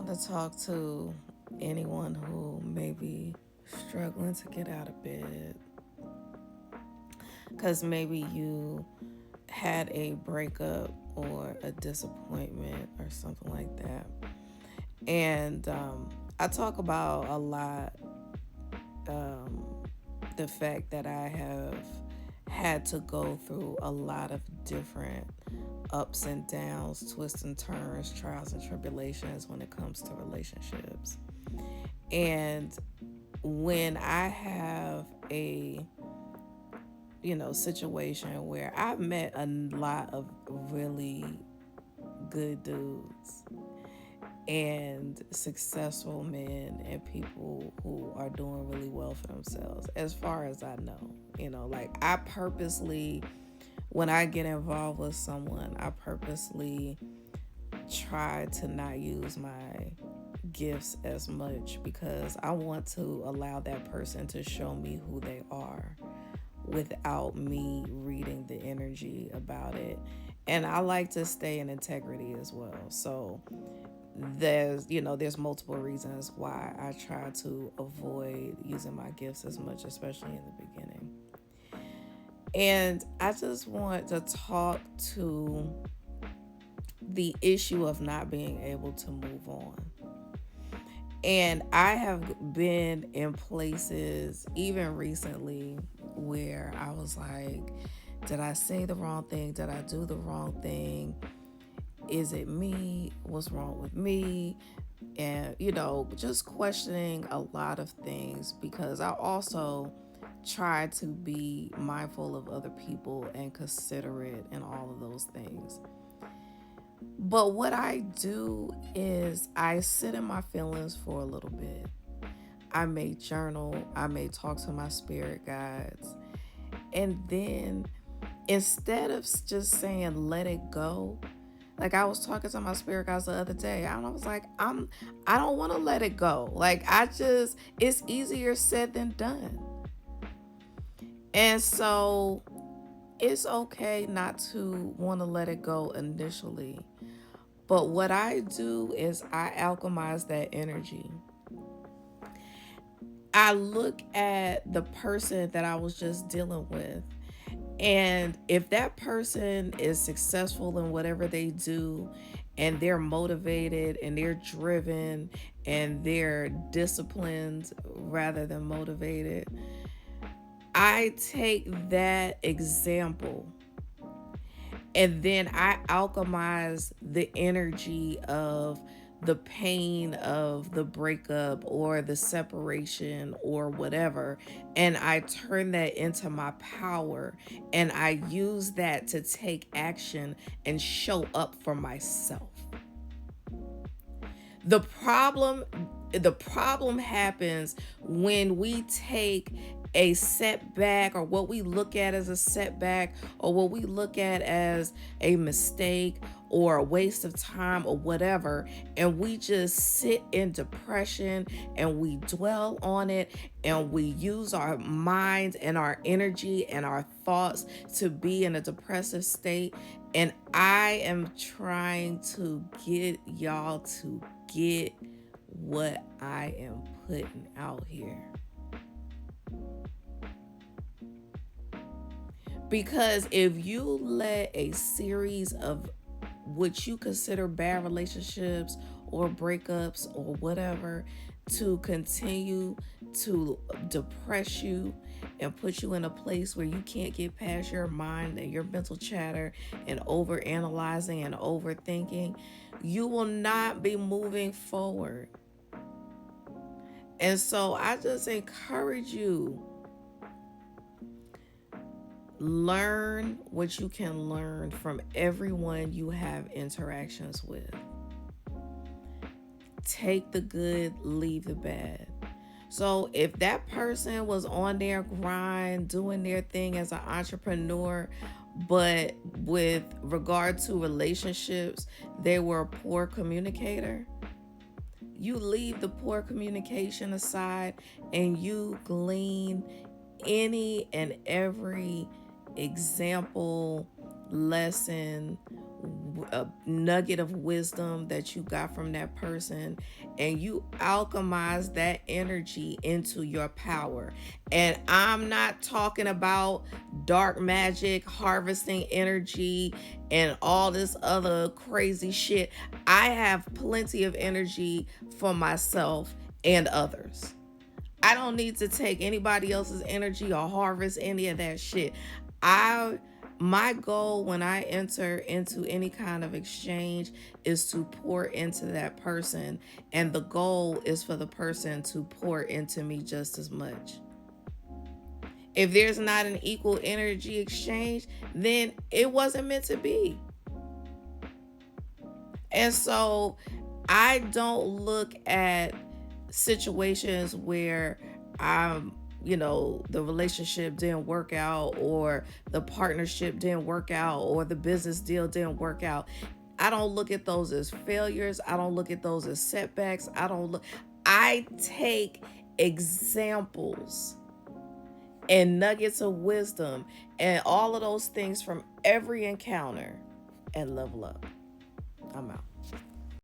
to talk to anyone who may be struggling to get out of bed because maybe you had a breakup or a disappointment or something like that. And I talk about a lot um, the fact that I have had to go through a lot of different ups and downs, twists and turns, trials and tribulations when it comes to relationships. And when I have a situation where I've met a lot of really good dudes and successful men and people who are doing really well for themselves, as far as I know. Like I purposely, when I get involved with someone, I purposely try to not use my gifts as much because I want to allow that person to show me who they are without me reading the energy about it. And I like to stay in integrity as well. So there's multiple reasons why I try to avoid using my gifts as much, especially in the beginning. And I just want to talk to the issue of not being able to move on. And I have been in places, even recently, where I was like, did I say the wrong thing? Did I do the wrong thing? Is it me? What's wrong with me? And, just questioning a lot of things because I also try to be mindful of other people and considerate and all of those things. But what I do is I sit in my feelings for a little bit. I may journal, I may talk to my spirit guides. And then instead of just saying let it go, like I was talking to my spirit guides the other day, and I was like, I don't want to let it go. Like it's easier said than done. And so it's okay not to want to let it go initially. But what I do is I alchemize that energy. I look at the person that I was just dealing with. And if that person is successful in whatever they do, and they're motivated and they're driven and they're disciplined rather than motivated, I take that example and then I alchemize the energy of the pain of the breakup or the separation or whatever, and I turn that into my power, and I use that to take action and show up for myself. The problem the problem happens when we take a setback, or what we look at as a setback, or what we look at as a mistake or a waste of time or whatever, and we just sit in depression and we dwell on it, and we use our minds and our energy and our thoughts to be in a depressive state. And I am trying to get y'all to get what I am putting out here. Because if you let a series of what you consider bad relationships or breakups or whatever to continue to depress you and put you in a place where you can't get past your mind and your mental chatter and over analyzing and overthinking, you will not be moving forward. And so I just encourage you, learn what you can learn from everyone you have interactions with. Take the good, leave the bad. So if that person was on their grind, doing their thing as an entrepreneur, but with regard to relationships, they were a poor communicator, you leave the poor communication aside and you glean any and every example, lesson, a nugget of wisdom that you got from that person, and you alchemize that energy into your power. And I'm not talking about dark magic, harvesting energy, and all this other crazy shit. I have plenty of energy for myself and others. I don't need to take anybody else's energy or harvest any of that shit. I My goal when I enter into any kind of exchange is to pour into that person, and the goal is for the person to pour into me just as much. If there's not an equal energy exchange, then it wasn't meant to be. And so I don't look at situations where the relationship didn't work out, or the partnership didn't work out, or the business deal didn't work out. I don't look at those as failures. I don't look at those as setbacks. I take examples and nuggets of wisdom and all of those things from every encounter and level up. I'm out.